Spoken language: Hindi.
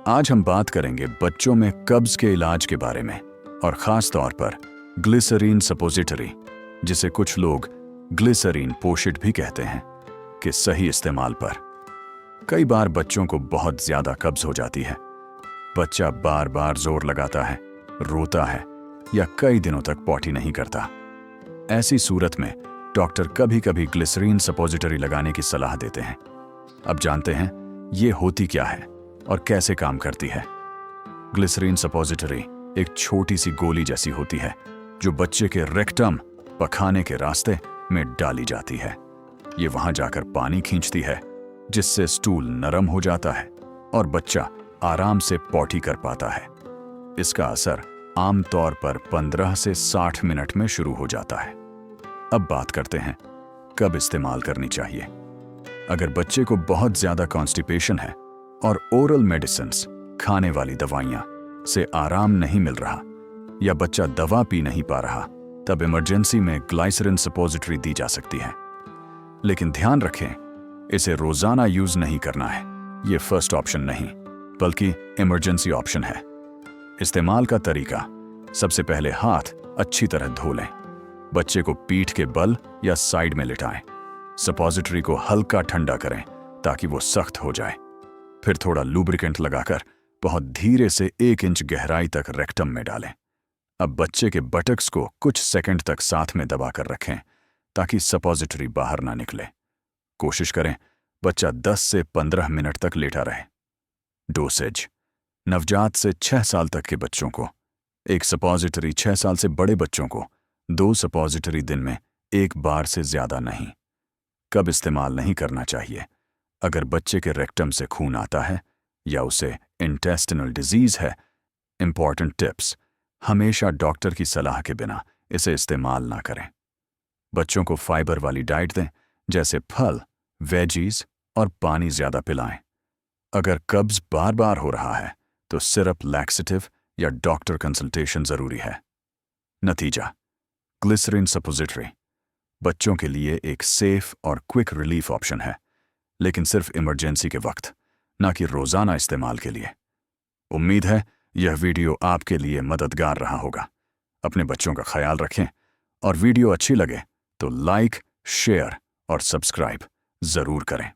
आज हम बात करेंगे बच्चों में कब्ज के इलाज के बारे में और ख़ास तौर पर ग्लिसरीन सपोजिटरी, जिसे कुछ लोग ग्लिसरीन पोशिट भी कहते हैं, कि सही इस्तेमाल पर। कई बार बच्चों को बहुत ज़्यादा कब्ज हो जाती है। बच्चा बार बार जोर लगाता है, रोता है या कई दिनों तक पॉटी नहीं करता। ऐसी सूरत में डॉक्टर कभी कभी ग्लिसरीन सपोजिटरी लगाने की सलाह देते हैं। अब जानते हैं ये होती क्या है और कैसे काम करती है। ग्लिसरीन सपोजिटरी एक छोटी सी गोली जैसी होती है जो बच्चे के रेक्टम, पखाने के रास्ते में डाली जाती है। ये वहां जाकर पानी खींचती है, जिससे स्टूल नरम हो जाता है और बच्चा आराम से पॉटी कर पाता है। इसका असर आमतौर पर 15 से 60 मिनट में शुरू हो जाता है। अब बात करते हैं कब इस्तेमाल करनी चाहिए। अगर बच्चे को बहुत ज्यादा कॉन्स्टिपेशन है और ओरल मेडिसिन्स, खाने वाली दवाइयां से आराम नहीं मिल रहा या बच्चा दवा पी नहीं पा रहा, तब इमरजेंसी में ग्लिसरीन सपोजिटरी दी जा सकती है। लेकिन ध्यान रखें, इसे रोजाना यूज नहीं करना है। ये फर्स्ट ऑप्शन नहीं, बल्कि इमरजेंसी ऑप्शन है। इस्तेमाल का तरीका: सबसे पहले हाथ अच्छी तरह धो लें। बच्चे को पीठ के बल या साइड में लिटाएं। सपोजिटरी को हल्का ठंडा करें ताकि वो सख्त हो जाए। फिर थोड़ा लुब्रिकेंट लगाकर बहुत धीरे से 1 इंच गहराई तक रेक्टम में डालें। अब बच्चे के बटक्स को कुछ सेकंड तक साथ में दबाकर रखें ताकि सपोजिटरी बाहर ना निकले। कोशिश करें बच्चा 10 से 15 मिनट तक लेटा रहे। डोसेज: नवजात से 6 साल तक के बच्चों को 1 सपोजिटरी, 6 साल से बड़े बच्चों को 2 सपोजिटरी दिन में 1 बार से ज्यादा नहीं। कब इस्तेमाल नहीं करना चाहिए: अगर बच्चे के रेक्टम से खून आता है या उसे इंटेस्टिनल डिजीज है। इंपॉर्टेंट टिप्स: हमेशा डॉक्टर की सलाह के बिना इसे इस्तेमाल ना करें। बच्चों को फाइबर वाली डाइट दें, जैसे फल, वेजीज और पानी ज्यादा पिलाएं। अगर कब्ज बार बार हो रहा है तो सिरप, लैक्सेटिव या डॉक्टर कंसल्टेशन जरूरी है। नतीजा: ग्लिसरीन सपोजिटरी बच्चों के लिए एक सेफ और क्विक रिलीफ ऑप्शन है, लेकिन सिर्फ इमरजेंसी के वक्त, ना कि रोजाना इस्तेमाल के लिए। उम्मीद है यह वीडियो आपके लिए मददगार रहा होगा। अपने बच्चों का ख्याल रखें और वीडियो अच्छी लगे तो लाइक, शेयर और सब्सक्राइब जरूर करें।